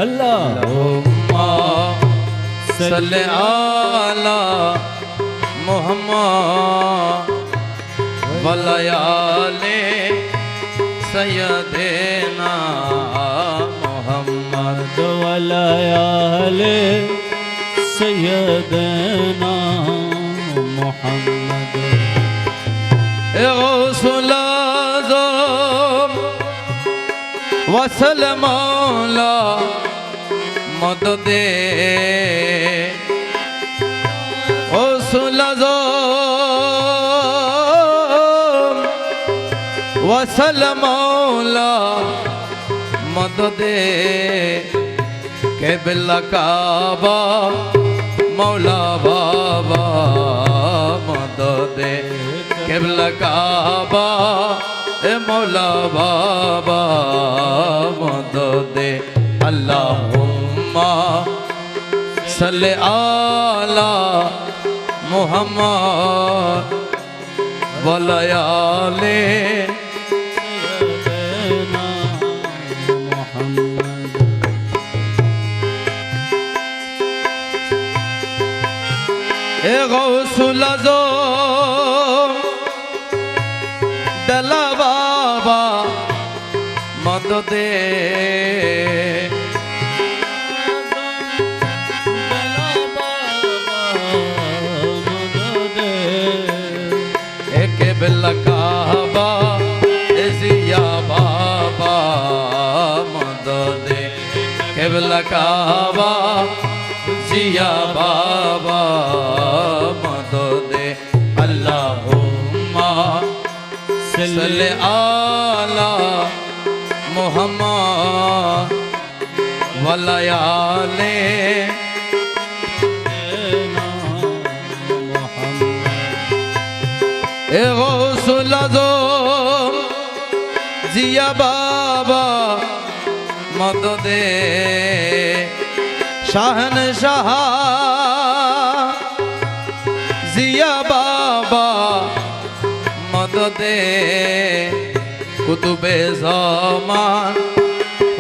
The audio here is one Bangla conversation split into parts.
अल्लाहुम्मा सल्ले अला मुहम्मद वलयाले सय्यदना मुहम्मद वलयाले सय्यदना मुहम्मद गौसुल आज़म वसल मौला मददे गौसुल आज़म वसल मौला मददे क़िबला काबा मौला बाबा मददे क़िबला काबा ए मौला बाबा मददे अल्लाहुम्मा सल्ले अला मुहम्मद वलयाले सय्यदना मुहम्मद ए गौसुल आज़म दला बाबा मददे क़िबला काबा जिया बाबा मददे क़िबला काबा जिया बाबा मददे अल्लाहुम्मा सल्ले अला मुहम्मद वलयाले ए गौसुल आज़म जिया बाबा मददे शहनशाह जिया बाबा मददे कुतुबे ज़मान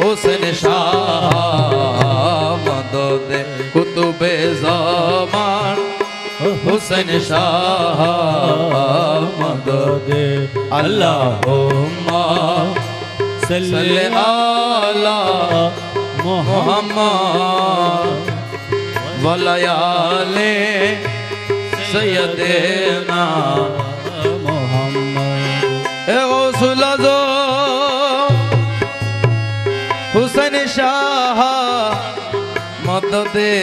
हुसैन शाह मददे कुतुबे ज़मान हुसैन शाह मददे अल्लाहुम्मा सल्ले अला मुहम्मद वलयाले सय्यदना मुहम्मद ए गौसुल आज़म हुसैन शाह मददे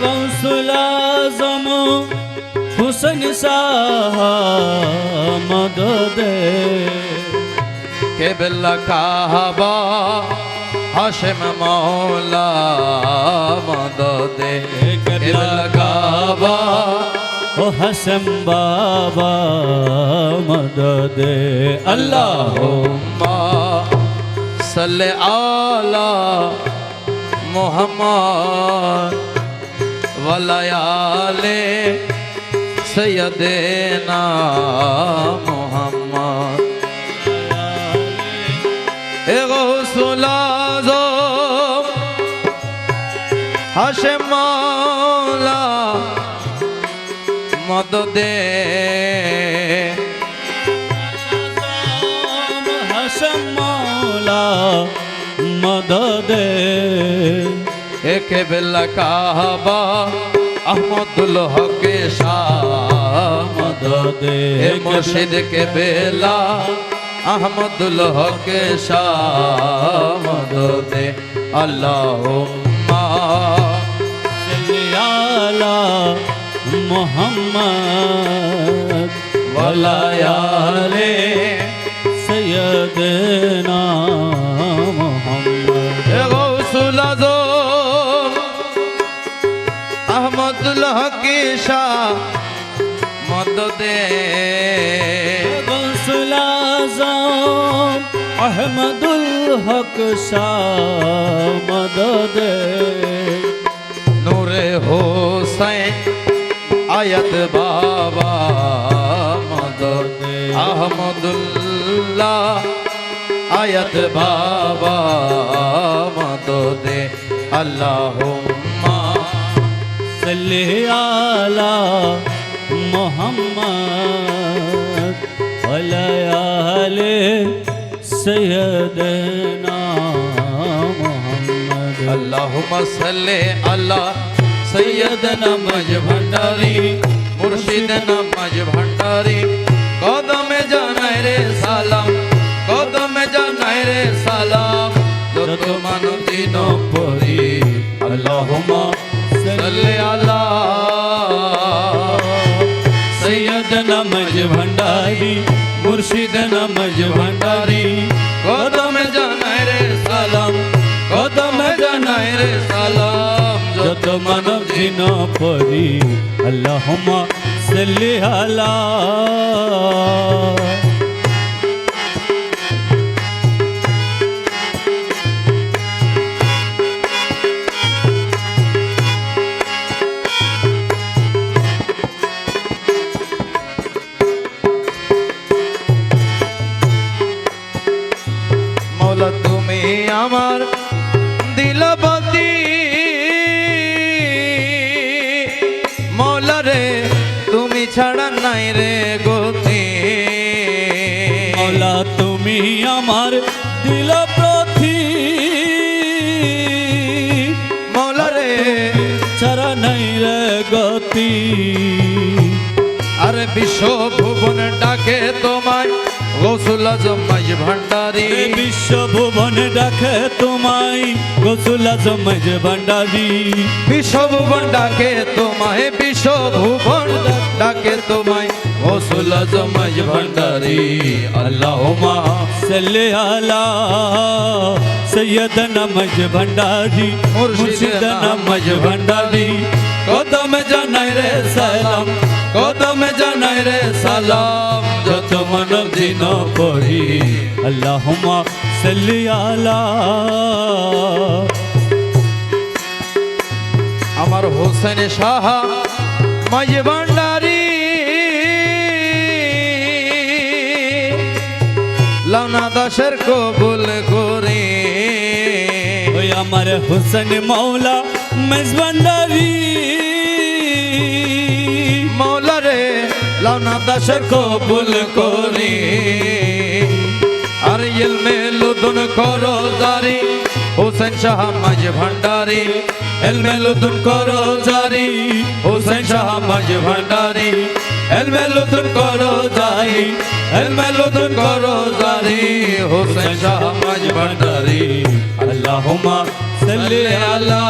गौसुल आज़म हुसैन शाह मददे क़िबला काबा हाशिम मौला मददे क़िबला काबा ओ हसन बाबा मददे अल्लाहुम्मा सल्ले अला मुहम्मद वलयाले सय्यदना मुहम्मद ए गौसुल आज़म हाशिम मौला मददे हसन मौला मददे क़िबला काबा अहमदुल हक शाह मददे मुर्शिद क़िबला अहमदुल हक शाह मददे अल्लाहुम्मा सल्ले अला मुहम्मद वलयाले सय्यदना मुहम्मद गौसुल आज़म अहमदुल हक शाह मददे गौसुल आज़म अहमदुल हक शाह मददे नूरे हुसैन आयत बाबा मददे अहमदुल्लाह आयत बाबा मददे মদদে আল্লাহুম্মা सल्ले आला मोहम्मद वला आले सैयदना मोहम्मद अल्लाहुम्मा सल्ले अला सैयदना मज भंडारी मुर्शिदना मज भंडारी कदमे जानाय रे सालाम कदमे जानाय रे सालाम যত মানব দিন পরি আল্লাহুম্মা সাল্লি আলা सैयदना मज भंडारी मुर्शिदना मज भंडारी কদম জানায় রে সালাম কদম জানায় রে সালাম যত মানব জিন পরি আল্লাহুম্মা সাল্লি আলা মৌলা তুমি আমার দিলবতী মৌলা রে তুমি ছাড়া নাই রে গতি মৌলা তুমি আমার দিল প্রথি মৌলা রে ছাড়া নাই রে গতি আরে বিশ্ব ভুবন ডাকে তোমায় গৌসুল আজম মাঝ ভান্ডারি বিশ্ব ভুবন ডাকে তোমায় গৌসুল আজম মাঝ ভান্ডারি বিশ্ব ভুবন ডাকে তোমায় বিশ্ব ভুবন ডাকে তোমায় গৌসুল আজম মাঝ ভান্ডারি আল্লাহুম্মা सल्ले आला सैयदना मज भंडारी मुर्शिदना मज भंडारी কদম জানাই রে সালাম কদম জানাই রে সালাম যত মানব দিন পড়ি अल्लाहुम्मा सल्ली आला আমার হোসেন শাহ মাঝ ভান্ডারি লানা দাসের কবুল করে ওই আমার হোসেন মৌলা মজ ভंडारी মৌলা রে লানা দাসের কবুল করে আর ইলমে লুদুন করো জারি হোসেন শাহ মাঝ ভান্ডারি ইলমে লুদুন করো জারি হোসেন শাহ মাঝ ভান্ডারি ইলমে লুদুন করো জারি ইলমে লুদুন করো জারি হোসেন শাহ মাঝ ভান্ডারি আল্লাহুম্মা সাল্লি আলা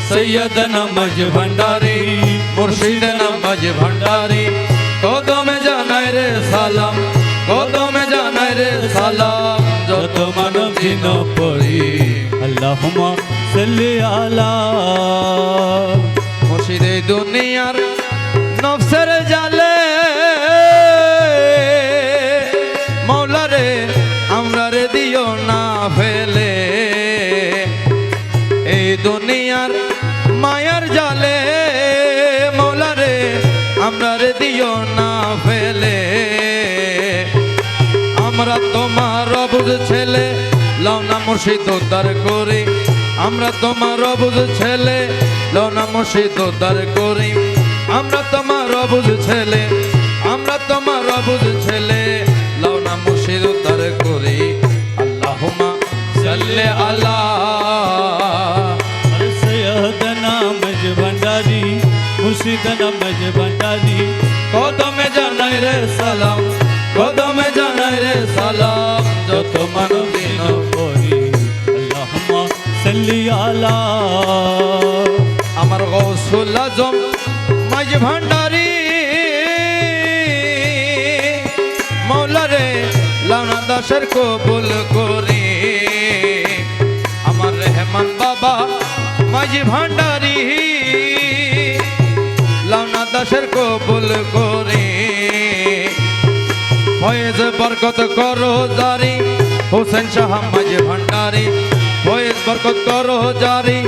সৈয়দনা মজ ভণ্ডারি মুর্শিদনা মজ ভণ্ডারি কদমে জানায় রে সালাম কদমে জানায় রে সালাম যত মানব দিন পড়ি अल्लाहुम्मा सल्ली आला মুর্শিদে দুনিয়ার নফসের জালে মৌলা রে আমরা রে দিও না ফেলে এই দুনিয়ার মায়ার জালে মৌলা রে আমরা রে দিও না ফেলে আমরা তোমার অবুঝ ছেলে লওনা মুর্শিদ উদ্ধার করি আমরা তোমার অবুঝ ছেলে লওনা মুর্শিদ উদ্ধার করি আমরা তোমার অবুঝ ছেলে আমরা তোমার অবুঝ ছেলে লওনা মুর্শিদ উদ্ধার করি আল্লাহুম্মা সাল্লি আলা सैयदना मज भंडारी मुर्शिदना मज भंडारी কদমে জানাই রে সালাম কদমে জানাই রে সালাম যত মানব দিন পরি আল্লাহুম্মা সাল্লি আলা আমার গৌসুল আজম মাঝ ভান্ডারি মৌলা রে লানা দাসের কবুল করি আমার রহমান বাবা মাঝ ভান্ডারি লানা দাসের কবুল করি ফয়েজ বরকত করো জারি হোসেন শাহ মাঝ ভান্ডারি ফয়েজ বরকত করো জারি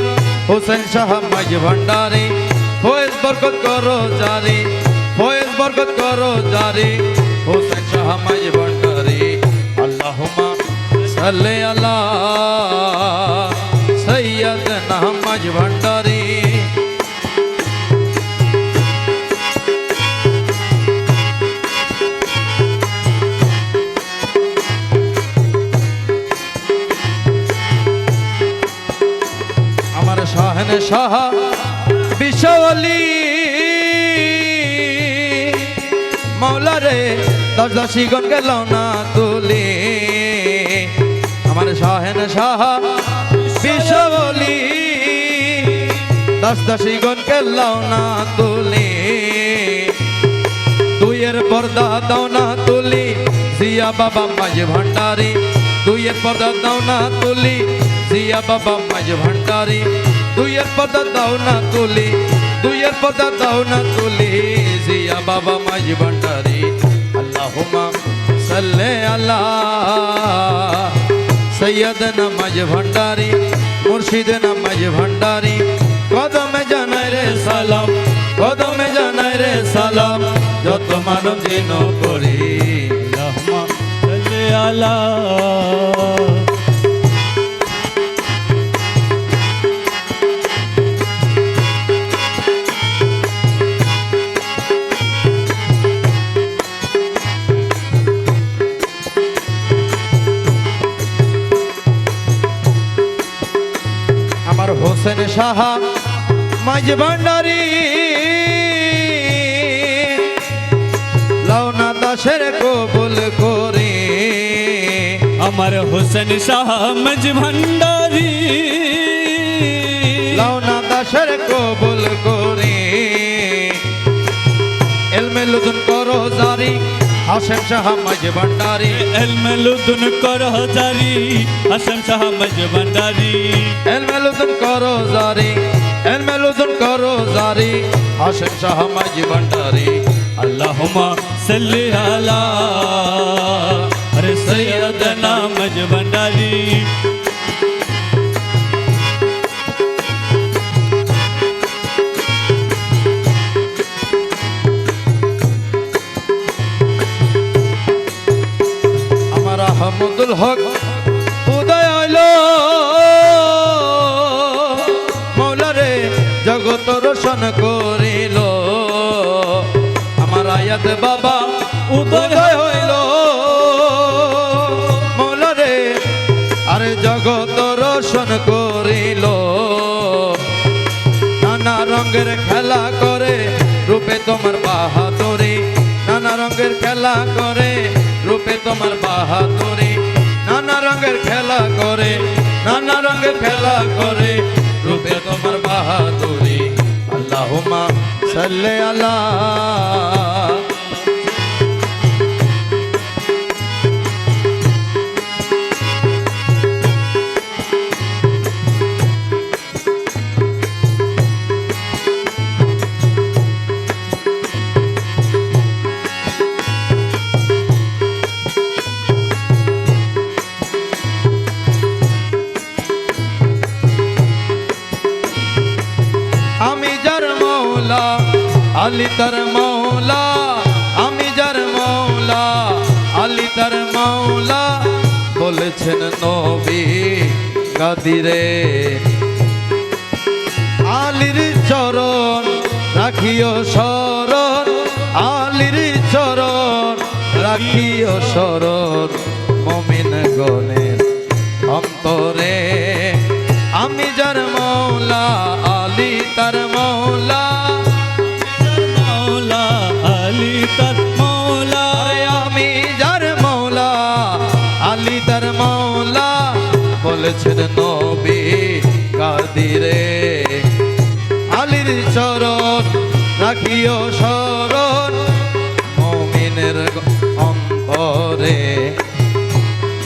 হোসেন শাহ মাঝ ভান্ডারি ফয়েজ বরকত করো জারি ফয়েজ বরকত করো জারি হোসেন শাহ মাঝ ভান্ডারি আল্লাহুম্মা সাল্লি আলা সৈয়দনা মাঝ ভান্ডারী। আমার শাহনে শাহ বিশ্বলি মৌলা রে দশ দাসী গণ গেল না তুলি। আমার শাহনে শাহ বিশ্বলি দশ দাসী গণ গেল না তুলি। দুইয়ের পর্দা দাও না তুলি জিয়া বাবা মাঝ ভান্ডারী। দুইয়ের পর্দা দাও না তুলি জিয়া বাবা মাঝ ভান্ডারী। দুইয়ের পর্দা দাও না তুলি, দুইয়ের পর্দা দাও না তুলি জিয়া বাবা মাঝ ভান্ডারী। আল্লাহুম্মা সাল্লি আলা সৈয়দনা মাঝ ভান্ডারী মুর্শিদনা মাঝ ভান্ডারী। কদমে জানাই রে সালাম, কদমে জানাই রে সালাম যত মানব জিন করি। আল্লাহুম্মা সাল্লি আলা আমার হোসেন শাহ মাঝ ভান্ডারী লাউনা দাসের কবুল করে। আমার হোসেন শাহ মাঝ ভান্ডারী লাউনা দাসের কবুল করে। এলমে লুদুন করো জারি হাশেম শাহ মাঝ ভান্ডারী। এলমে লুদুন করো জারি হাশেম শাহ মাঝ ভান্ডারী। এলমে লুদুন করো জারি, এলমে লুদুন করো জারি হাশেম শাহ মাঝ ভান্ডারী। আল্লাহুম্মা সাল্লি আলা আরে সৈয়দনা মাঝ ভান্ডারী। আমার আহমদুল হক উদয় হইল মৌলা রে জগত রোশন করিল। আমার আয়াত বাবা উদয় হইল মৌলা রে আরে জগত রোশন করিল। নানা রঙের খেলা করে রূপে তোমার বাহাদুরি। নানা রঙের খেলা করে রূপে তোমার বাহাদুরি। নানা রঙের খেলা করে, নানা রঙের খেলা করে রূপে তোমার বাহাদুরি। আল্লাহুম্মা সাল্লি আলা আমি যার মৌলা আলী তার মৌলা। আমি যার মৌলা আলী তার মৌলা বলেছেন নবী গাদিরে। আলীর চরণ রাখিও শরণ, আলীর চরণ রাখিও শরণ মুমিন গণের অন্তরে। আমি যার মৌলা আলী তার মৌলা। মৌলা আলী তার মৌলা। আরে আমি যার মৌলা আলী তার মৌলা বলেছেন নবী কাদিরে। আলীর চরণ রাখিও শরণ মুমিনের অন্তরে।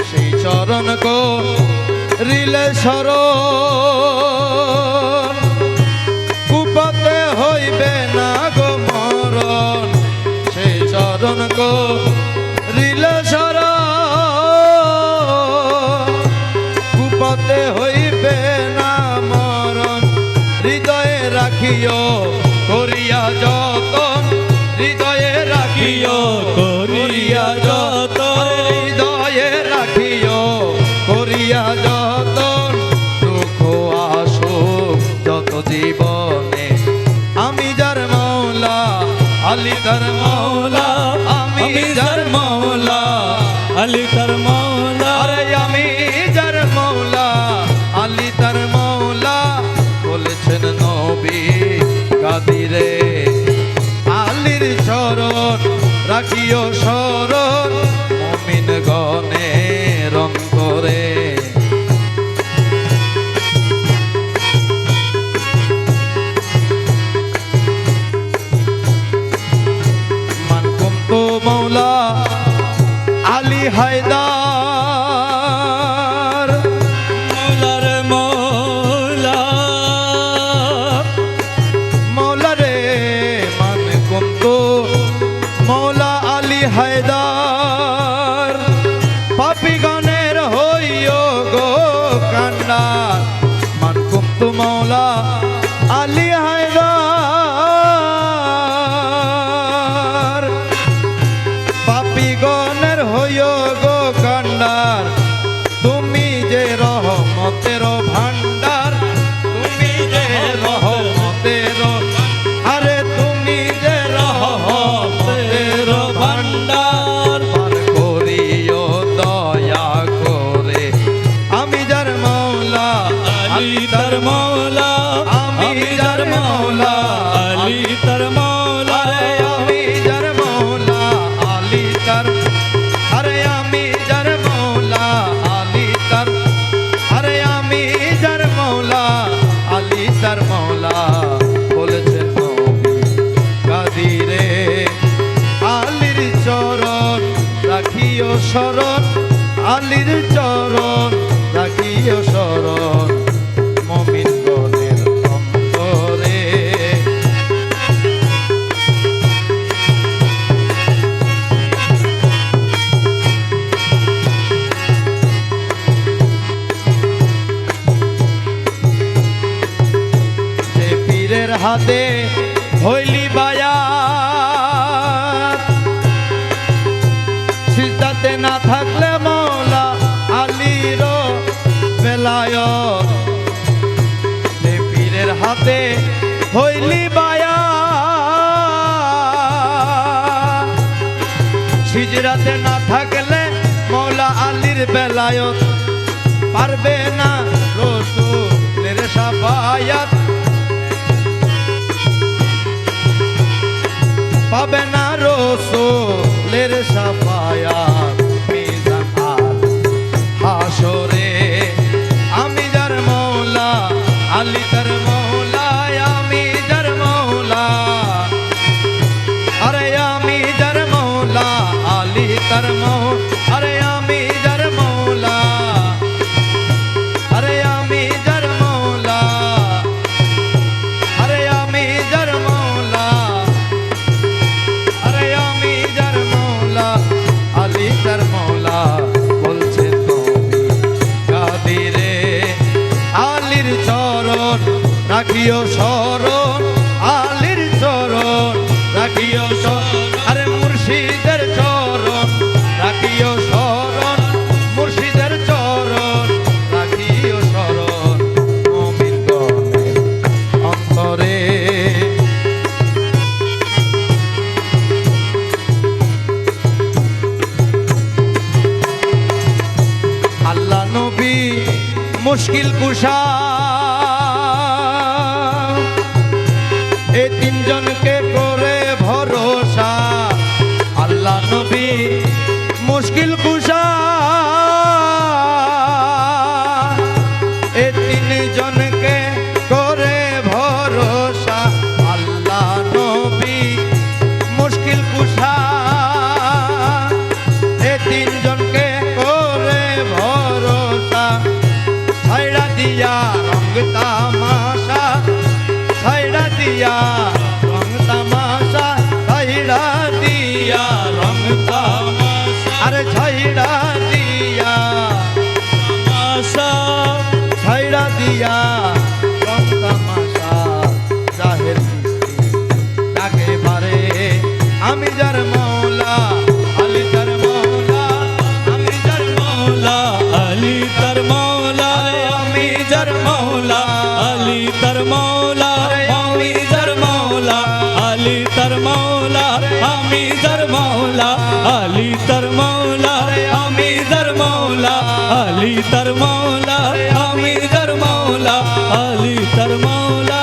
সেই চরণ কো রিলে শরণ কুপাতে হইবে না গো মরণ। সেই চরণ কো রিলে শরণ কুপাতে হইবে না মরণ। হৃদয়ে রাখিও করিয়া যতন, হৃদয়ে রাখিও করিয়া যতন। হৃদয়ে রাখিও রাখিও স্মরণ মুমিন গণের অন্তরে। মান কুনতু মাওলা আলী হায়দার, মৌলার মৌলা মৌলা রে মান কুনতু মৌলা আলী হায়দার, পাপী গণের হইও গো কান্ডার। মান কুনতু মৌলা আলী হায়দার, পাপী গণের হইও গো কান্ডার। তুমি যে রহমতের ভান্ডার, তুমি যে রহমতের, আরে তুমি যে রহমতের ভান্ডার। পার করিও দয়া করে আমি যার মৌলা আলী তার মৌলা, আমি যার মৌলা আলী তার মৌলা, আরে আমি যার মৌলা আলী তার, আরে আমি যার মৌলা আলী তার, আরে আমি যার মৌলা আলী তার মৌলা। বলেছেন নবী কাদিরে আলীর চরণ রাখিও শরণ, আলীর চরণ রাখিও শরণ মুমিন গণের অন্তরে। যে পীরের হাতে হইলি বায়াত, সিজদাতে না থাকলে মৌলা আলীর বেলায়ত। যে পীরের হাতে হইলি বায়াত, সিজদাতে না থাকলে মৌলা আলীর বেলায়ত। পারবে না রাসূলের শাফায়াত, পাবে না রাসূলের শাফায়াত মিজান আর হাসরে। আমি যার মৌলা আলী তার মৌলা, আমি যার মৌলা, আরে আমি যার মৌলা আলী তার মৌলা, আরে আমি যার মৌলা, আরে আমি যার মৌলা, আরে আমি যার মৌলা, আরে আমি যার মৌলা আলী তার মৌলা। বলছে নবী কাদিরে আলীর চরণ রাখিও স্মরণ, আলীর চরণ রাখিও স্মরণ, আরে মুর্শিদের চরণ রাখিও স্মরণ, মুর্শিদের চরণ রাখিও স্মরণ মুমিন গণের অন্তরে। আল্লাহ নবী মুশকিল কুশা, এই তিনজনকে করে ভরসা। আল্লাহ নবী মুশকিল কুশা, এই তিনজনকে করে ভরসা। আল্লাহ নবী মুশকিল কুশা, এই তিনজনকে করে ভরসা। ছাইড়া দিয়া রং তামাশা, ছাইড়া দিয়া রং তামাশা, ছাইড়া দিয়া রং তামাশা, আরে ছাইড়া দিয়া তামাশা, ছাইড়া দিয়া রং তামাশা। জাহের তাকে পারে আমি যার মৌলা আলী তার মৌলা, আমি যার মৌলা আলী তার মৌলা, আমি যার মৌলা আলী তার মৌলা, আমি যার মৌলা আলী তার মৌলা, আমি যার মৌলা আলী তার মৌলা, আমি যার মৌলা আলী তার মৌলা, আমি যার মৌলা আলী তার মৌলা,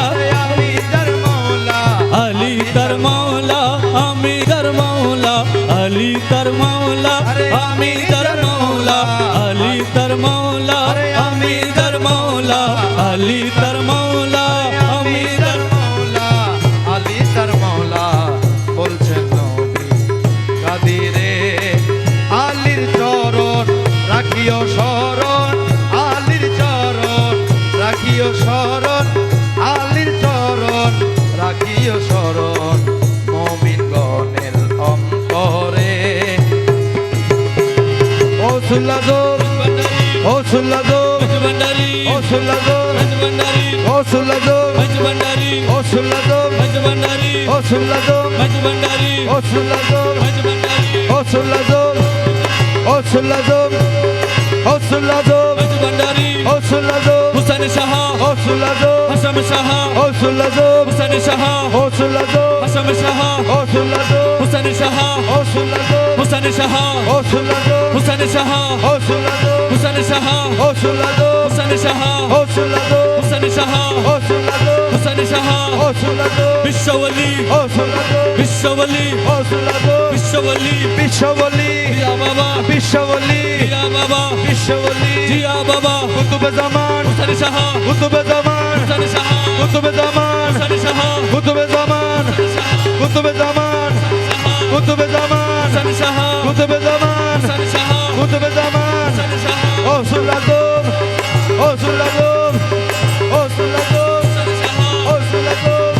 আমি যার মৌলা আলী তার মৌলা, আমি যার মৌলা আলী তার মাওলা আমি তার মাওলা আলী তার মাওলা আমি তার মাওলা আলী তার মাওলা আমি তার মৌলা আলী তার মৌলা বলছেন নবী কাদিরে আলীর চরণ রাখিও শরণ আলীর চরণ রাখিও শরণ আলীর চরণ রাখিও শরণ মুমিন গণের অন্তরে ও সুল্লাদো ও সুল্লাদো ভান্ডারি ও সুল্লাদো ভান্ডারি ও সুল্লাদো ভান্ডারি ও সুল্লাদো ভান্ডারি ও সুল্লাদো ভান্ডারি ও সুল্লাদো ভান্ডারি ও সুল্লাদো ও সুল্লাদো ও সুল্লাদো ভান্ডারি ও সুল্লাদো হুসেন শাহ ও সুল্লাদো হাসাম শাহ ও সুল্লাদো হুসেন শাহ ও সুল্লাদো হাসাম শাহ ও সুল্লাদো হুসেন শাহ ও সুল্লাদো হুসেন শাহ ও সুল্লাদো হুসেন শাহ ও সুল্লাদো হুসেন শাহ ও সুল্লাদো হুসেন শাহ ও সুল্লাদো হুসেন শাহ ও সুল্লাদো হুসেন শাহ ও সুল্লাদো বিশ্ববলি ও সুল্লাদো বিশ্ববলি ও সুল্লাদো বিশ্ববলি বিশ্ববলি জিয়া বাবা বিশ্ববলি জিয়া বাবা বিশ্ববলি জিয়া বাবা কুতুবে জামান হুসেন শাহ কুতুবে জামান হুসেন শাহ কুতুবে জামান হুসেন শাহ কুতুবে জামান কুতুবে জামান কুতুবে জামান হুসেন শাহ কুতুবে জামান হুসেন শাহ কুতুবে জামান হুসেন শাহ ও সুল্লাদম ও সুল্লাদম ও সুল্লাদম হুসেন শাহ ও সুল্লাদম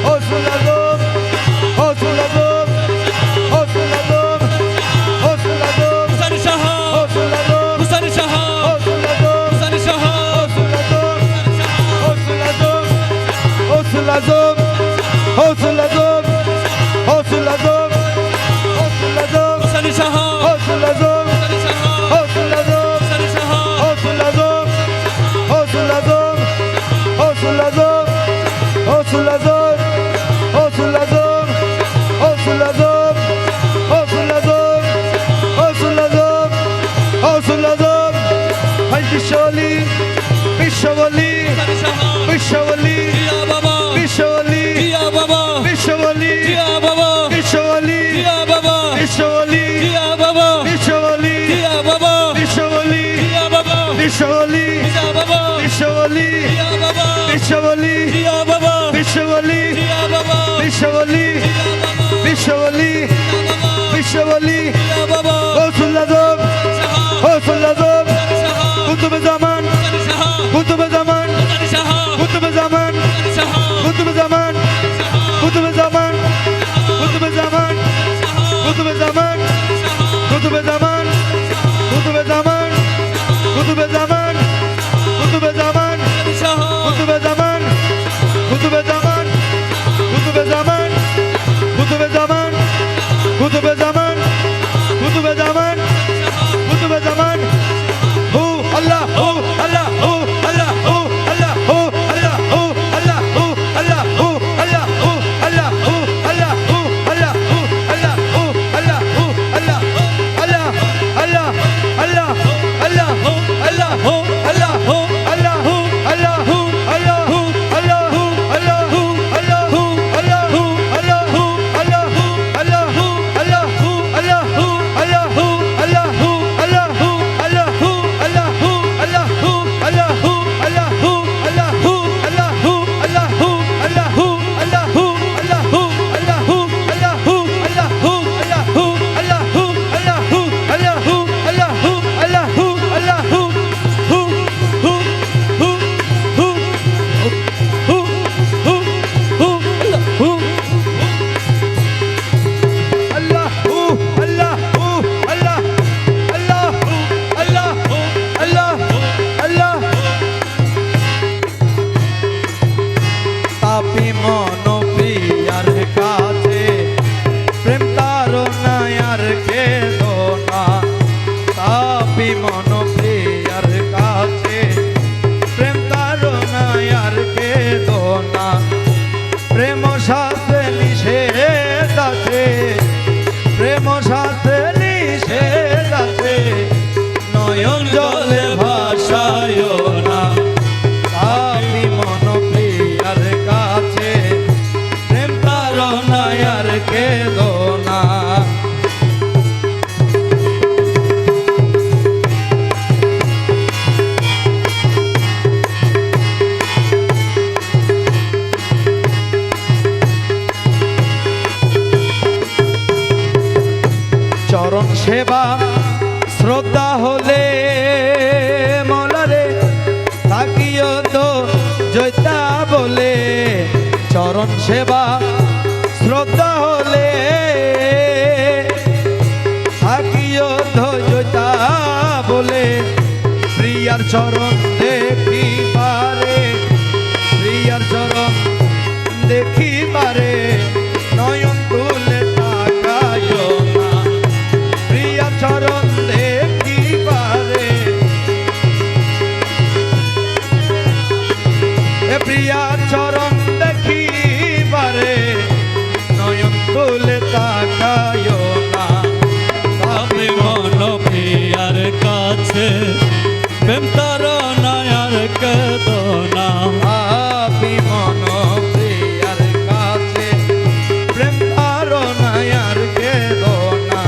ও সুল্লাদম ও সুল্লাদম ও সুল্লাদম ও সুল্লাদম হুসেন শাহ ও সুল্লাদম হুসেন শাহ ও সুল্লাদম হুসেন শাহ ও সুল্লাদম ও সুল্লাদম ও সুল্লাদম ও সুল্লাদম ও সুল্লাদম ও সুল্লাদম হুসেন শাহ ও সুল্লাদম হুসেন শাহ ও সুল্লাদম হুসেন শাহ ও সুল্লাদম ও সুল্লাদম ও সুল্লাদম ও সুল্লাদম ও সুল্লাদম ও সুল্লাদম ও সুল্লাদম ও সুল্লাদম ও সুল্লাদম হাই বিশ্বলি বিশ্বলি হুসেন শাহ বিশ্বলি জিয়া বাবা বিশ্বলি জিয়া বাবা বিশ্বলি জিয়া বাবা বিশ্বলি জিয়া বাবা বিশ্বলি জিয়া বাবা বিশ্বলি জিয়া বাবা বিশ্বলি জিয়া বাবা বিশ্বলি জিয়া বাবা বিশ্বলি জিয়া বাবা বিশ্বলি জিয়া বাবা বিশ্বলি জিয়া বাবা বিশ্বলি বিশ্বলি বিশ্বলি জিয়া বাবা ও সুল্লাদম ও সুল্লাদম কুতুবে জামান কুতুবে জামান কুতুবে জামান কুতুবে জামান কুতুবে জামান কুতুবে জামান কুতুবে জামান কুতুবে জামান কুতুবে জামান কুতুবে জামান কুতুবে জামান কুতুবে জামান কুতুবে জামান কুতুবে জামান কুতুবে জামান কুতুবে জামান কুতুবে জামান চরণ সেবা শ্রদ্ধা হলে থাকিও ধৈর্যতা বলে প্রিয়ার চরণ দেখিবারে প্রিয়ার চরণ দেখিবারে নয়ন তুলে তাকায় না প্রিয়ার চরণ দেখিবারে প্রিয়ার চরণ দেখিবারে নয়ন তুলে তাকায় না আমি মন প্রিয়ার কাছে প্রেম তারনায়ার কেদনা আপনি মন প্রিয়ার কাছে প্রেম তারনায়ার কেদনা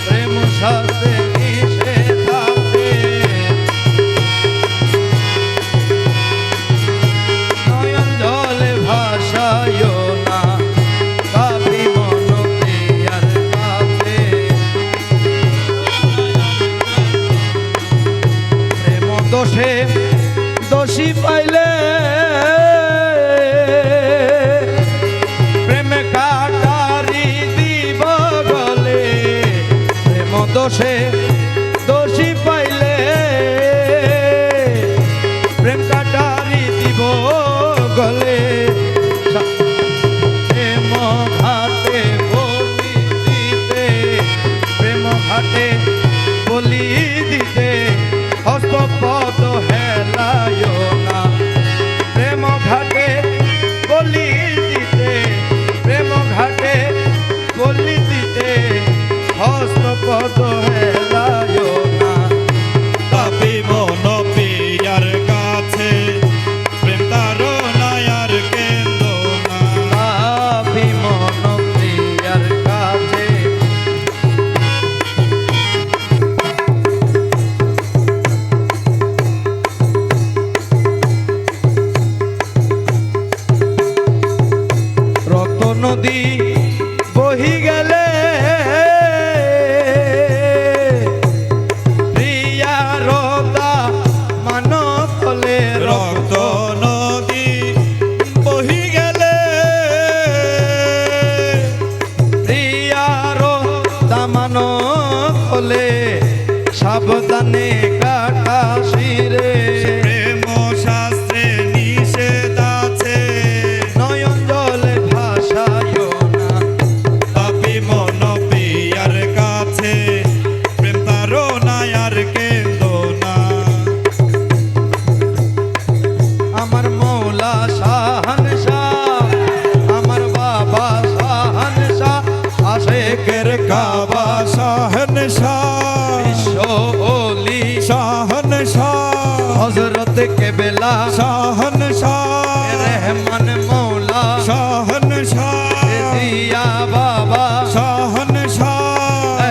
প্রেম সাথে নিষেধ আছে নয়ন জলে ভাসায় না আপনি মন প্রিয়ার কাছে প্রেম দোষে দোষী পাইলে প্রেম কাটারি দিব গলে প্রেম দোষে দোষী পাইলে প্রেম কাটারি দিব গলে প্রেম ঘাটে বলি দিতে প্রেম ঘাটে বলি দিতে হস্তপদ হেলায় না প্রেম ঘাটে বলি দিতে প্রেম ঘাটে বলি দিতে হস্তপদ হেলায় না আমি মন প্রিয়ার কাছে প্রেম তারনায়ার কেদনা আপনি মন প্রিয়ার কাছে রক্ত নদী বহি গেলে প্রিয়ার মান তলে রক্ত নদী বহি গেলে প্রিয়ার দামান তলে সাবধানে কাটা শিরে প্রেম শাস্ত্রে নিষেধ আছে নয়ন জলে ভাসায় না আমি মন প্রিয়ার কাছে প্রেম তারনায়ার কেদনা আমার মৌলা শাহনশাহ আমার বাবা শাহনশাহ আশেকের কাবা শাহনশাহ বিশ্ব ওলি শাহনশাহ হযরত কেবলা শাহনশাহ রহমান মৌলা শাহনশাহ জিয়া বাবা শাহনশাহ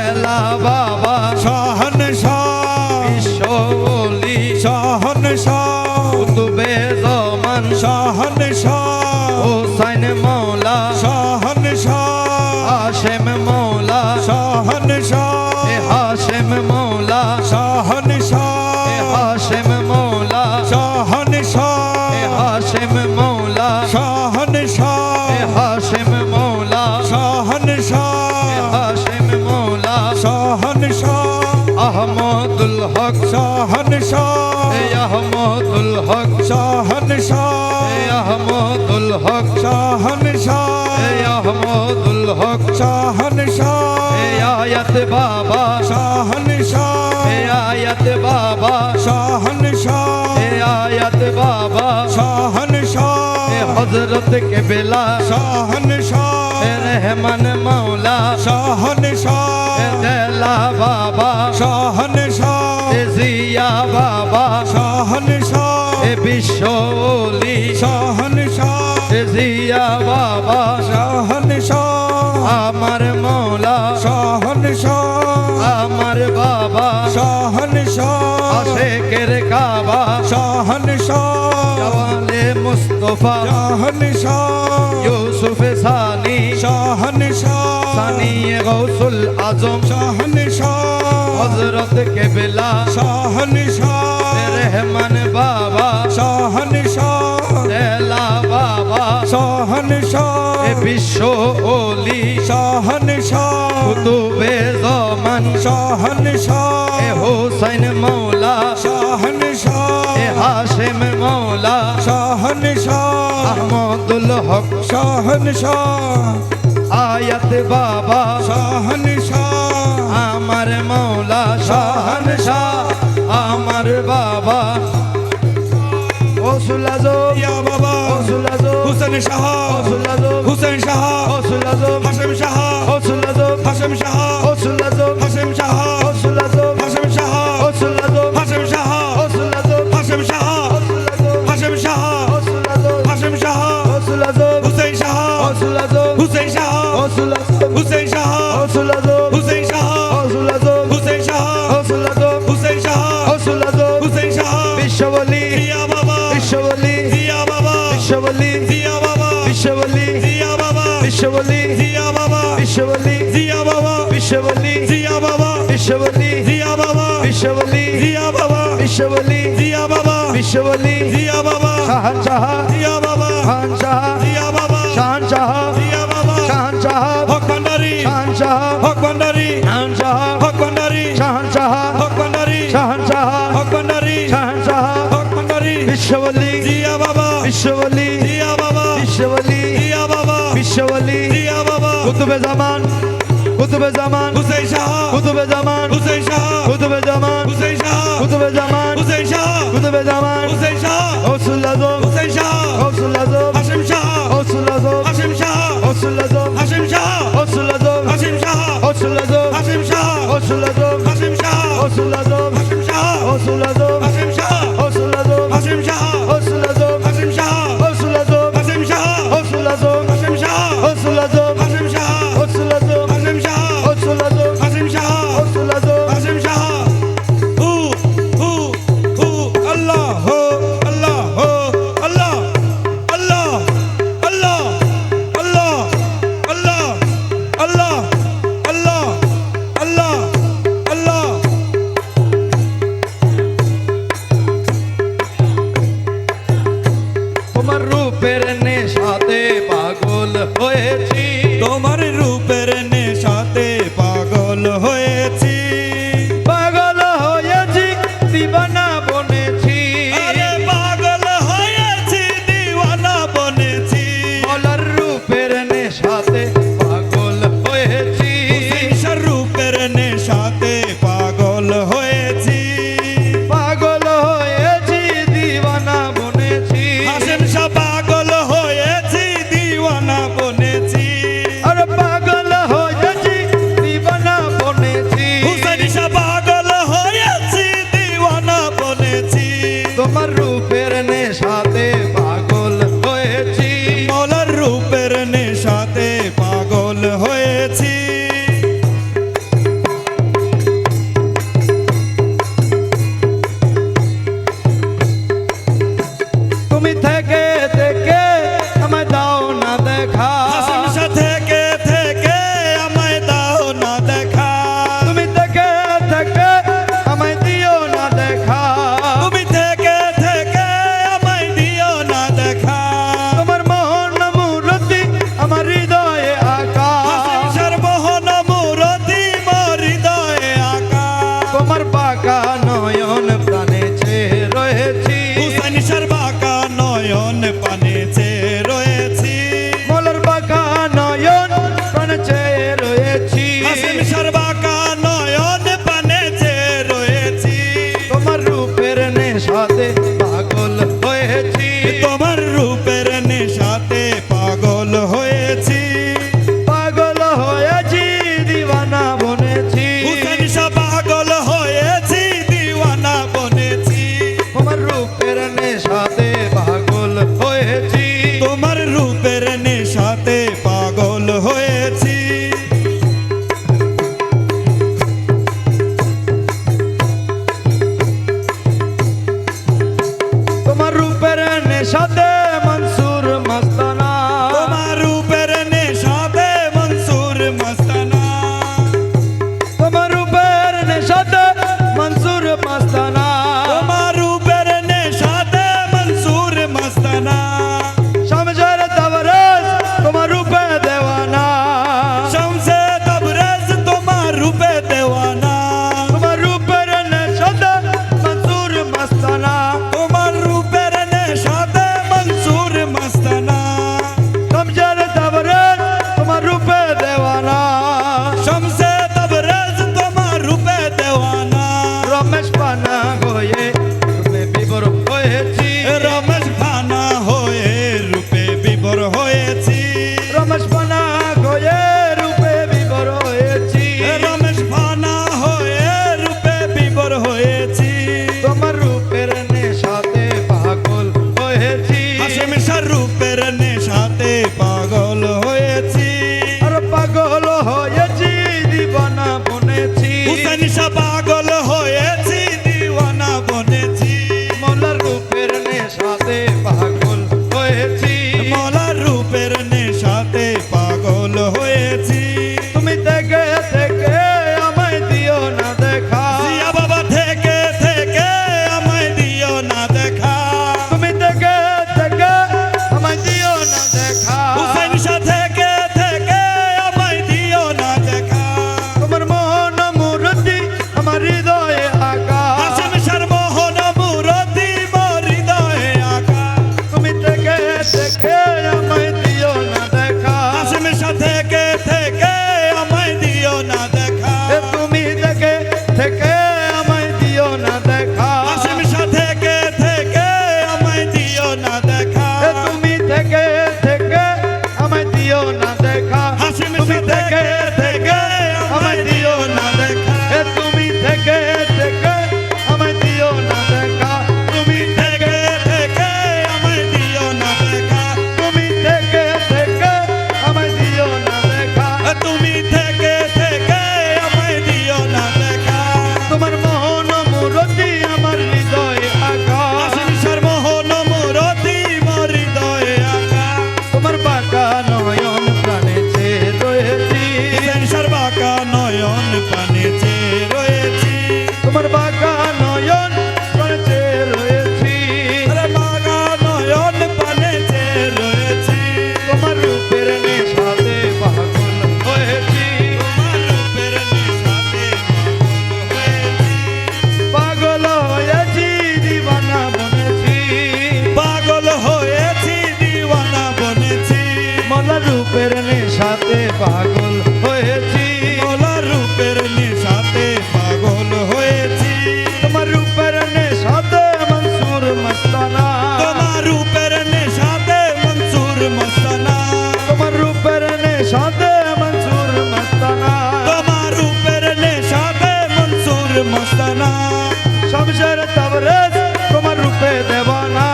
এলা বাবা শাহনশাহ বিশ্ব ওলি শাহনশাহ কুতুবে জমান শাহনশাহ হুসাইন মৌলা শাহনশাহ হাশেম মৌলা শাহনশাহ হাশেম মৌলা শাহনশাহ হাশেম মৌলা শাহনশাহ হাশেম মৌলা শাহনশাহ হাশেম মৌলা শাহনশাহ হাশেম মৌলা শাহনশাহ আহমদুল হক শাহনশাহ আহমদুল হক শাহনশাহ আহমদুল হক শাহনশাহ আহমদুল হক শাহনশাহ আয়াত বাবা শাহনশাহ আয়াত বাবা শাহনশাহ আয়াত বাবা শাহনশাহ হযরত কেবলা শাহনশাহ রহমান মৌলা শাহনশাহ দেলা বাবা শাহনশাহ জিয়া বাবা শাহনশাহ বিশ্ব ওলি শাহনশাহ জিয়া বাবা শাহনশাহ আমার মৌলা শাহনশাহ আমার বাবা শাহনশাহ আশেকের কাবা শাহনশাহ জওয়ালে মুস্তফা শাহনশাহ ইউসুফ সানি শাহনশাহ সানি গৌসুল আজম শাহনশাহ হযরত কেবলা শাহনশাহ রহমান বাবা শাহনশাহ দেলা বাবা শাহনশাহ এ বিশ্ব ওলি শাহনশাহ কুতুবে জামান শাহনশাহ এ হুসাইন মৌলা শাহনশাহ এ হাশিম মৌলা শাহনশাহ আহমদুল হক শাহনশাহ আয়াত বাবা শাহনশাহ আমার মৌলা শাহনশাহ আমার বাবা গৌসুল আজম ইয়া বাবা গৌসুল আজম হুসেন শাহ গৌসুল আজম হুসেন শাহ গৌসুল আজম হাশেম শাহ গৌসুল আজম হাশেম শাহ গৌসুল আজম হাশেম শাহ গৌসুল আজম হাশেম শাহ গৌসুল আজম হাশেম শাহ গৌসুল আজম হাশেম শাহ গৌসুল আজম হাশেম শাহ গৌসুল আজম হাশেম শাহ গৌসুল আজম হুসেন শাহ গৌসুল আজম হুসেন শাহ গৌসুল আজম হুসেন শাহ গৌসুল আজম হুসেন শাহ গৌসুল আজম হুসেন শাহ গৌসুল আজম হুসেন শাহ গৌসুল আজম হুসেন শাহ বিশ্ববলি জিয়া বাবা বিশ্ববলি জিয়া বাবা বিশ্ববলি জিয়া বাবা বিশ্ববলি জিয়া বাবা বিশ্ববলি জিয়া বাবা বিশ্ববলি জিয়া বাবা বিশ্ববলি জিয়া বাবা বিশ্ববলি জিয়া বাবা বিশ্ববলি জিয়া বাবা বিশ্ববলি জিয়া বাবা বিশ্ববলি জিয়া বাবা শাহনশাহ জিয়া বাবা শাহনশাহ জিয়া বাবা শাহনশাহ জিয়া বাবা শাহনশাহ হক ভান্ডারি শাহনশাহ হক ভান্ডারি শাহনশাহ হক ভান্ডারি শাহনশাহ হক ভান্ডারি শাহনশাহ হক ভান্ডারি শাহনশাহ হক ভান্ডারি বিশ্ববলি জিয়া বাবা বিশ্ববলি জিয়া বাবা বিশ্ববলি জিয়া বাবা বিশ্ববলি জিয়া বাবা কুতুবে জামান কুতুবে জামান হুসেন শাহ কুতুবে জামান হুসেন শাহ কুতুবে জামান হুসেন শাহ কুতুবে জামান হুসেন শাহ কুতুবে জামান হুসেন শাহ গৌসুল আজম হুসেন শাহ গৌসুল আজম হাশেম শাহ গৌসুল আজম হাশেম শাহ গৌসুল আজম হাশেম শাহ গৌসুল আজম হাশেম শাহ গৌসুল আজম হাশেম শাহ গৌসুল আজম হাশেম শাহ গৌসুল আজম হাশেম শাহ গৌসুল আজম হাশেম শাহ গৌসুল আজম হাশেম শাহ গৌসুল আজম হাশেম শাহ গৌসুল আজম হাশেম শাহ গৌসুল আজম হাশেম শাহ গৌসুল আজম হাশেম শাহ গৌসুল আজম হাশেম শাহ গৌসুল আজম হাশেম শাহ গৌসুল আজম হাশেম শাহ হু হু হু আল্লাহ হো আল্লাহ হো আল্লাহ আল্লাহ আল্লাহ আল্লাহ আল্লাহ আল্লাহ আল্লাহ আল্লাহ আল্লাহ তোমার রূপের নেশাতে পাগল হয়েছি তোমার রূপের নেশাতে পাগল হয়েছি পাগল হয়েছি দিবানা বনেছি আরে পাগল হয়েছি দিওয়ানা বনেছি মলার রূপের নেশাতে পাগল হয়েছি হুসেন রূপের নেশাতে পাগল হয়েছি পাগল হয়েছি দিবানা বনেছি হাশেম শাহ পাগল হয়েছি দিওয়ানা বনেছি আরে পাগল হয়েছি দিবানা বনেছি হুসেন শাহ পাগল হয়েছি দিওয়ানা বনেছি তোমার রূপের নেশাতে পাগল হয়েছি মৌলার রূপের নেশাতে পাগল হয়েছি তুমি থেকে থেকে আমায় দাও না দেখা হাশেম শাহ থেকে থেকে আমায় দাও না দেখা তুমি থেকে থেকে আমায় দিও না দেখা তুমি থেকে থেকে আমায় দিও না দেখা তোমার মোহন মূরতি আমার হৃদয়ে আঁকা হাশেম শাহর মোহন মূরতি মোর হৃদয়ে আঁকা তোমার বাঁকা নয়ন প্রাণে চেয়ে রয়েছি হুসেন শাহর বাঁকা নয়ন পানে চেয়ে রয়েছি মলার বাঁকা নয়ন প্রাণে চেয়ে রয়েছি হাশেম শাহর বাঁকা নয়ন পানে চেয়ে রয়েছি তোমার রূপের নেশাতে পাগল হয়েছি তোমার রূপের নেশাতে পাগল হয়েছি পাগল হয়েছি দিওয়ানা বনেছি হুসেন শাহ পাগল হয়েছি দিওয়ানা বনেছি তোমার রূপের নেশাতে পাগল হয়েছি তোমার রূপের নেশাতে পাগল হয়েছি তোমার রূপের নেশাতে মনসুর মস্তানা তোমার রূপের নেশাতে মনসুর মস্তানা তোমার রূপের নেশাতে মনসুর মস্তানা তোমার রূপের নেশাতে মনসুর মস্তানা সমঝর তবর মিশার রূপের নেশাতে পাগল হয়েছি আর পাগল হয়েছি দিবানা বনেছি হুসেন শাহ পাগল হয়েছি দিওয়ানা বনেছি মৌলার রূপের নেশাতে পাগল হয়েছি মলার রূপের নেশাতে পাগল হয়েছি তুমি থেকে থেকে আমায় দিও না দেখা জিয়া বাবা থেকে থেকে আমায় দিও না দেখা তুমি থেকে থেকে আমায় দিও না দেখা হুসেন শাহ থেকে থেকে আমায় দিও না দেখা তোমার মোহন মূর্তি আমার হৃদয়ে আঁকা হাসিম শাহর মোহন মূরতি মোর হৃদয়ে আঁকা তুমি থেকে থেকে আমায় দিও না দেখা হাসিম শাহ থেকে থেকে আমায় দিও না দেখা এ তুমি থেকে থেকে আমায় দিও না দেখা হাসিম শাহ থেকে থেকে আমায় দিও না দেখা এ তুমি থেকে থেকে আমায় দিও না দেখা হাসিম তুমি শাহ থেকে থেকে আমায় দিও না দেখা এ তুমি থেকে থেকে আমায় দিও না দেখা তুমি থেকে থেকে আমায় দিও না দেখা তুমি থেকে থেকে আমায় দিও না দেখা তুমি থেকে থেকে আমায় দিও না দেখা তোমার মোহন মূরতি আমার হৃদয়ে আঁকা হাসিম শাহর মোহন মূরতি মোর হৃদয়ে আঁকা তোমার বাঁকা নয়ন প্রাণে চেয়ে রয়েছি হুসেন শাহর বাঁকা নয়ন পানে চেয়ে রয়েছি তোমার বাঁকা নয়ন প্রাণে চেয়ে রয়েছি আরে বাঁকা নয়ন পানে চেয়ে রয়েছি তোমার রূপের নেশাতে পাগল হয়েছি তোমার রূপের নেশাতে পাগল হয়েছি পাগল হয়েছি দিবানা বনেছি পাগল হয়েছি দিওয়ানা বনেছি মলা রূপের নেশাতে পাগল হয়েছি মলার রূপের নেশাতে পাগল হয়েছি তোমার রূপের নেশাতে মনসুর মস্তানা তোমার রূপের নেশাতে মনসুর মস্তানা তোমার রূপের নেশাতে মনসুর মস্তানা তোমার রূপের নেশাতে মনসুর মস্তানা শমশের তবরেজ তোমার রূপে দেবানা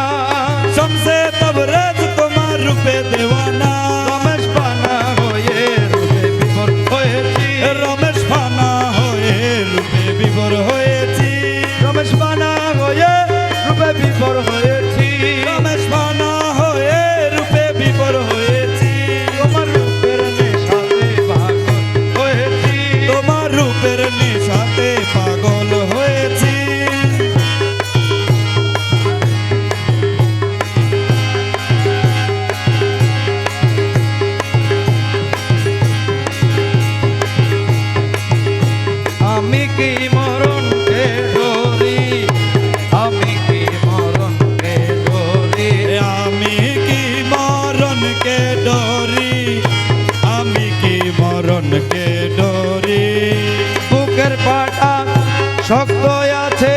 শমসে তবরেজ তোমার রূপে দেওয়ানা রমেশ পানা হয়ে রূপে বিভোর হয়েছি রমেশ ফানা হয়ে রূপে বিভোর হয়েছি রমেশ পানা হয়ে রূপে বিভোর হয়েছি রমেশ ফানা হয়ে রূপে বিভোর হয়েছি তোমার রূপের নেশাতে পাগল হয়েছি তোমার রূপের নেশাতে পাগল হয়েছি আমি কি মরণকে ডরি আমি কি মরণকে ডরি আমি কি মরণকে ডরি আমি কি মরণকে ডরি বুকের পাটা শক্ত আছে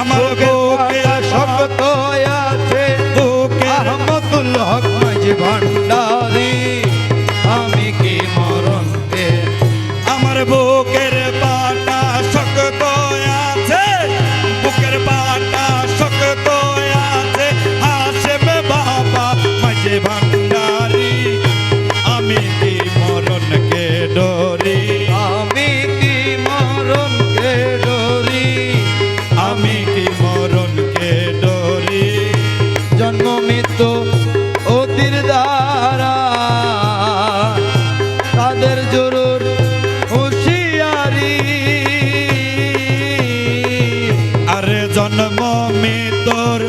আমার বুকে পাটা শক্ত আছে বুকে আহমদুল হক মাঝি ভান্ডারি আমি কি মরণকে আমার বুকের পাটা শক্ত আছে বুকের পাটা শক্ত আছে হাসেম বাবা মাঝে ভান্ডারি আমি কি মরণকে ডরি আমি কি মরণকে ডরি আমি কি মরণকে ডরি জন্ম মৃত্যু অতির দ্বারা তাদের জরুর হুঁশিয়ারি আরে জন্ম মৃত্যুর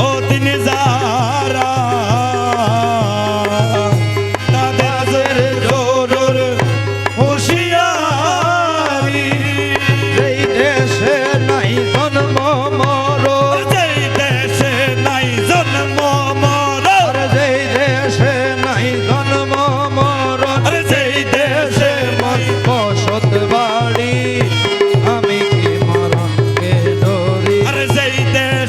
অধীন যারা তাদের জরুর হুঁশিয়ারি যেই দেশে নাই জন্ম মরণ যেই দেশে নাই জন্ম মরণ আর যেই দেশে নাই জন্ম মরণ আরে যেই দেশে মন বসত বাড়ি আমি কি মরণকে ডরি আরে যেই দেশ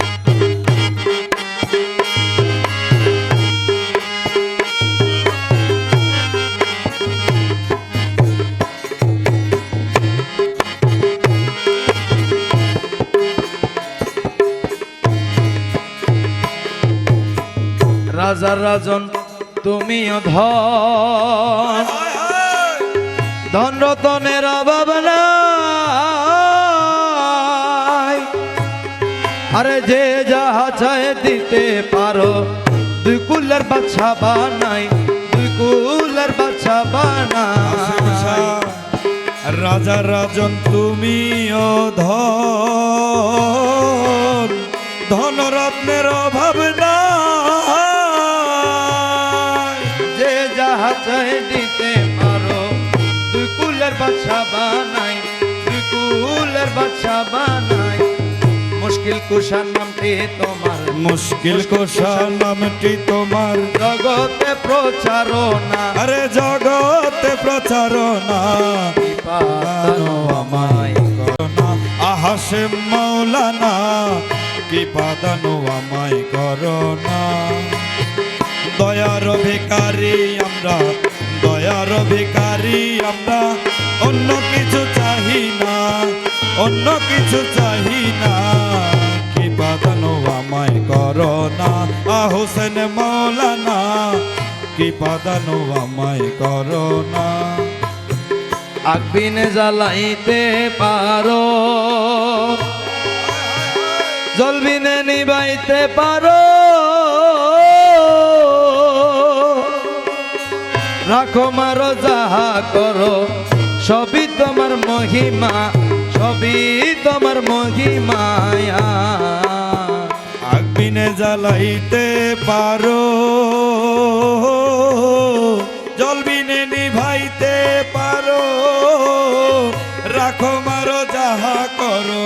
রাজার রাজন তুমিও ধন, ধন রতনের অভাব নাই। আরে যে যাহা চায় দিতে পারো, দুই কুলের বাচ্চা বানাই, দুই কুলের বাচ্চা বানাই। রাজা রাজন তুমিও ধন, ধন রত্নের অভাব নাই। যে যাহা চায় দিতে পারো, দুই কুলের বাচ্চা বানাই, দুই কুলের বাচ্চা বানাই। মুশকিল কুশার নামটি তোমার, মুশকিল কোষা নামটি তোমার, জগতে প্রচারণা। আরে জগতে প্রচারণা। পাতানো আমায় করোনা আহাসেম মাওলানা, কি পাদানো আমায় করোনা। দয়ার ভিখারি আমরা, দয়ার ভিখারি আমরা, অন্য কিছু চাহি না, অন্য কিছু চাহি না। কি পাদানো আমায় করোনা, হোসেন মাওলানা, কি পাদানো আমায় করোনা। আগুনে জ্বালাইতে পারো, জলবিনে নিবাইতে পারো। রাখো মারো যাহা করো, সবই তোমার মহিমা, সবই তোমার মহিমায়া। আগুনে জ্বালাইতে পারো, জলবিনে নিভাইতে পারো। রাখো মারো যাহা করো,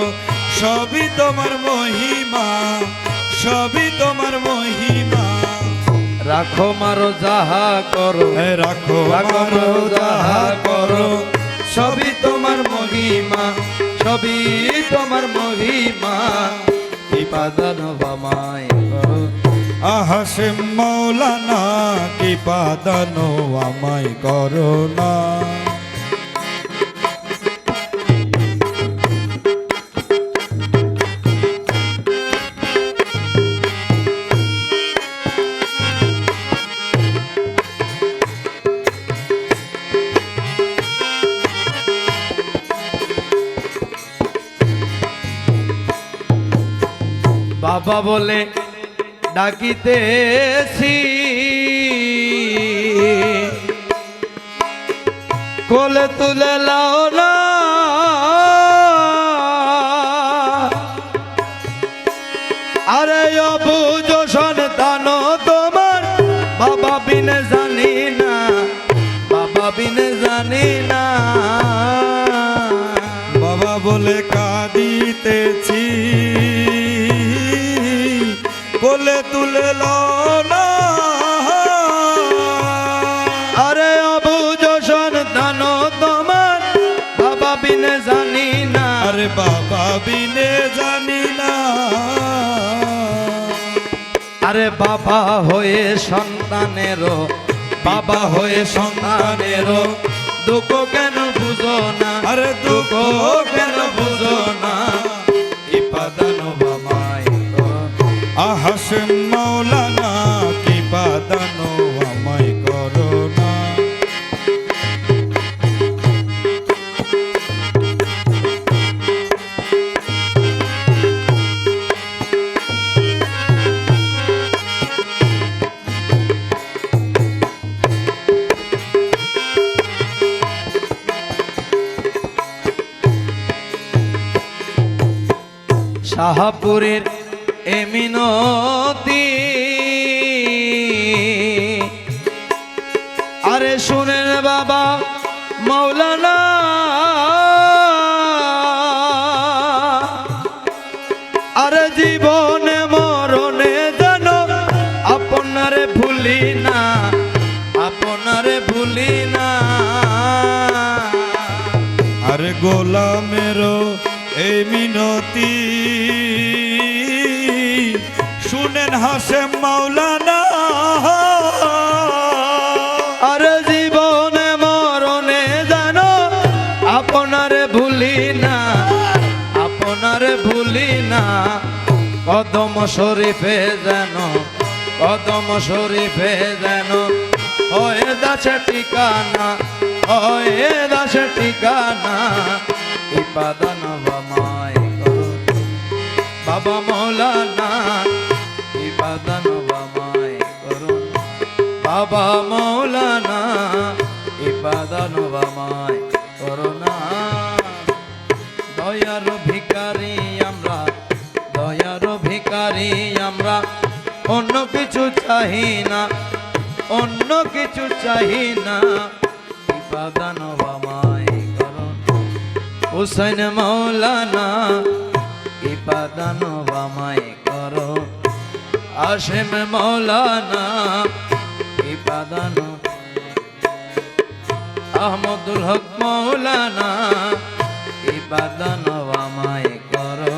সবই তোমার মহিমা, সবই তোমার মহিমা। রাখো মারো যাহা করো, রাখো রাখো মারো যাহা করো, সবই তোমার মহিমা, সবই তোমার মহিমা। বিপাদানো বামায় করো, হাসেম মাওলানা, কি পাদানো আমায় করোনা। বাবা বলে ডাকিতেছি, কোলে তুলে লাও না। আরে অবুঝ সন্তান তোমার, বাবা বিনে জানি না, বাবা বিনে জানি না। বাবা বলে কাঁদিতেছি, কোলে তুলে লও না। আরে অবুঝ সন্তান তোমার, বাবা বিনে জানি না। আরে বাবা বিনে জানি না। আরে বাবা হয়ে সন্তানেরও, বাবা হয়ে সন্তানেরও দুঃখ কেন বুঝো না, আরে দুঃখ কেন বুঝো না। ইপাদানো বামায় হাসেম মাওলানা, কি পাদানো আমায় করোনা। শাহপুরের এমিনতি, আরে শুনেন বাবা মৌলানা। আরে জীবনে মরণে জানো, আপনারে ভুলি না, আপনারে ভুলি না। আরে গোলামেরও এই মিনতি, শুনেন হাসেম মাওলানা। আরে জীবনে মরণে জানো, আপনারে ভুলি না, আপনারে ভুলি না। কদম শরীফে যেন কদম শরীফে যেন হয়ে দাসে ঠিকানা, হয়ে দাসে ঠিকানা। ইবাদন বামায় করো বাবা মৌলানা, ইবাদন বামায় করো বাবা মৌলানা, ইবাদন বামায় করো না। দয়ার ভিখারি আমরা, দয়ার ভিখারি আমরা, অন্য কিছু চাহি না, অন্য কিছু চাহি না। ইবাদন বামায় করো হুসাইন মৌলানা, ইবাদন বামায় করো আশিম মৌলানা, ইবাদন আহমদুল হক মৌলানা, ইবাদন বামায় করো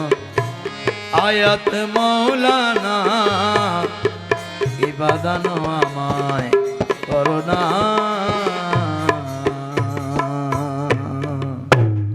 আয়াত মৌলানা, ইবাদন আমায় করো না।